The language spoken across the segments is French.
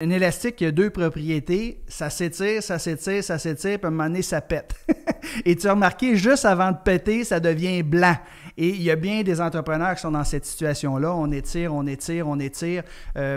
Un élastique, il y a deux propriétés. Ça s'étire, ça s'étire, ça s'étire, puis à un moment donné, ça pète. Et tu as remarqué, juste avant de péter, ça devient blanc. Et il y a bien des entrepreneurs qui sont dans cette situation-là. On étire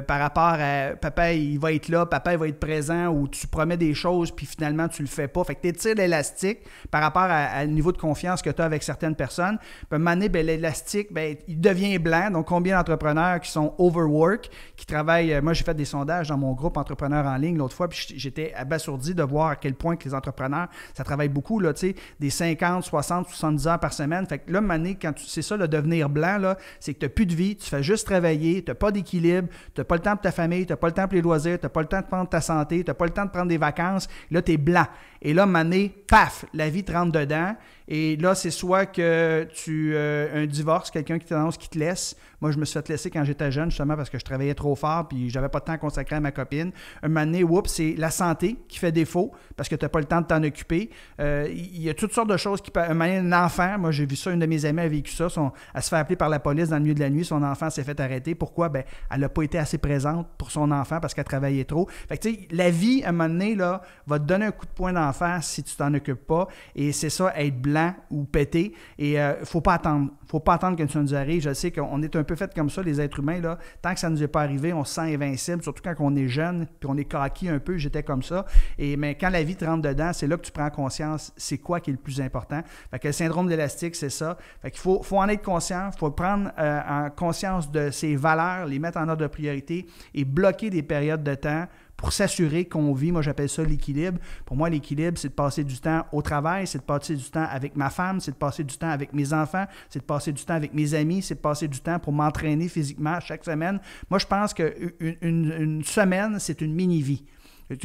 par rapport à papa, il va être là, papa, il va être présent, ou tu promets des choses, puis finalement, tu le fais pas. Fait que tu étires l'élastique par rapport à le niveau de confiance que tu as avec certaines personnes. Puis à un moment donné, l'élastique, il devient blanc. Donc, combien d'entrepreneurs qui sont overwork, qui travaillent... Moi, j'ai fait des sondages dans mon groupe Entrepreneurs en ligne l'autre fois, puis j'étais abasourdi de voir à quel point que les entrepreneurs, ça travaille beaucoup, là, tu sais, des 50, 60, 70 heures par semaine. Fait que là, mané, quand c'est ça, le devenir blanc, là, c'est que tu n'as plus de vie, tu fais juste travailler, tu n'as pas d'équilibre, tu n'as pas le temps pour ta famille, tu n'as pas le temps pour les loisirs, tu n'as pas le temps de prendre ta santé, tu n'as pas le temps de prendre des vacances. Là, tu es blanc. Et là, mané, paf, la vie te rentre dedans. Et là, c'est soit que tu un divorce, quelqu'un qui t'annonce qu'il te laisse. Moi, je me suis fait laisser quand j'étais jeune, justement, parce que je travaillais trop fort puis j'avais pas de temps à consacrer à ma copine. Un moment donné, c'est la santé qui fait défaut parce que tu n'as pas le temps de t'en occuper. Il y a toutes sortes de choses qui peuvent... Un moment donné, un enfant, moi, j'ai vu ça, une de mes amies a vécu ça. Elle se fait appeler par la police dans le milieu de la nuit. Son enfant s'est fait arrêter. Pourquoi? Elle n'a pas été assez présente pour son enfant parce qu'elle travaillait trop. Fait que, tu sais, la vie, à un moment donné, là, va te donner un coup de poing d'en face si tu t'en occupes pas. Et c'est ça, être blanc ou pété. Et faut pas attendre. Faut pas attendre que ça nous arrive. Je sais qu'on est un peu fait comme ça, les êtres humains, là. Tant que ça ne nous est pas arrivé, on se sent invincible, surtout quand on est jeune, puis on est coquille un peu. J'étais comme ça. Mais quand la vie te rentre dedans, c'est là que tu prends conscience c'est quoi qui est le plus important. Fait que le syndrome de l'élastique, c'est ça. Fait qu'il faut en être conscient. Il faut prendre en conscience de ses valeurs, les mettre en ordre de priorité et bloquer des périodes de temps pour s'assurer qu'on vit, moi j'appelle ça l'équilibre. Pour moi, l'équilibre, c'est de passer du temps au travail, c'est de passer du temps avec ma femme, c'est de passer du temps avec mes enfants, c'est de passer du temps avec mes amis, c'est de passer du temps pour m'entraîner physiquement chaque semaine. Moi, je pense qu'une semaine, c'est une mini-vie.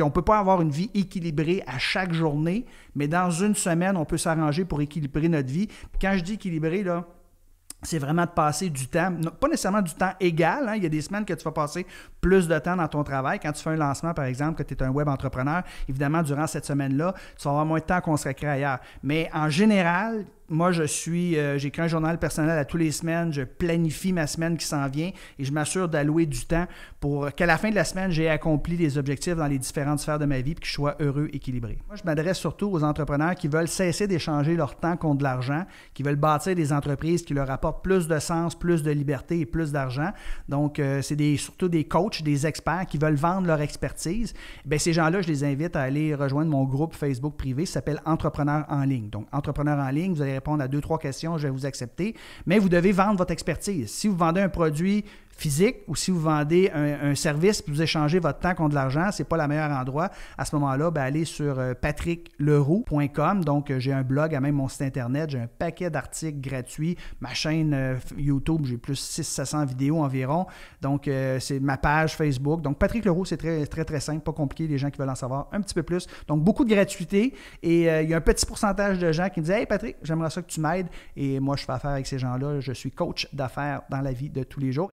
On ne peut pas avoir une vie équilibrée à chaque journée, mais dans une semaine, on peut s'arranger pour équilibrer notre vie. Puis quand je dis équilibré, là, c'est vraiment de passer du temps, pas nécessairement du temps égal. Il y a des semaines que tu vas passer plus de temps dans ton travail. Quand tu fais un lancement, par exemple, que tu es un web entrepreneur, évidemment, durant cette semaine-là, tu vas avoir moins de temps à consacrer ailleurs. Mais en général, moi, j'écris un journal personnel à tous les semaines, je planifie ma semaine qui s'en vient et je m'assure d'allouer du temps pour qu'à la fin de la semaine, j'ai accompli les objectifs dans les différentes sphères de ma vie et que je sois heureux, équilibré. Moi, je m'adresse surtout aux entrepreneurs qui veulent cesser d'échanger leur temps contre de l'argent, qui veulent bâtir des entreprises qui leur apportent plus de sens, plus de liberté et plus d'argent. Donc, c'est surtout des coachs, des experts qui veulent vendre leur expertise. Bien, ces gens-là, je les invite à aller rejoindre mon groupe Facebook privé, ça s'appelle Entrepreneurs en ligne. Donc, Entrepreneurs en ligne, vous allez répondre à 2-3 questions, je vais vous accepter, mais vous devez vendre votre expertise. Si vous vendez un produit physique ou si vous vendez un service et vous échangez votre temps contre de l'argent, ce n'est pas le meilleur endroit. À ce moment-là, allez sur patrickleroux.com. Donc, j'ai un blog, à même mon site Internet, j'ai un paquet d'articles gratuits. Ma chaîne YouTube, j'ai plus 600-700 vidéos environ. Donc, c'est ma page Facebook. Donc, Patrick Leroux, c'est très, très, très simple, pas compliqué, les gens qui veulent en savoir un petit peu plus. Donc, beaucoup de gratuité et il y a un petit pourcentage de gens qui me disent « Hey Patrick, j'aimerais ça que tu m'aides. » Et moi, je fais affaire avec ces gens-là. Je suis coach d'affaires dans la vie de tous les jours.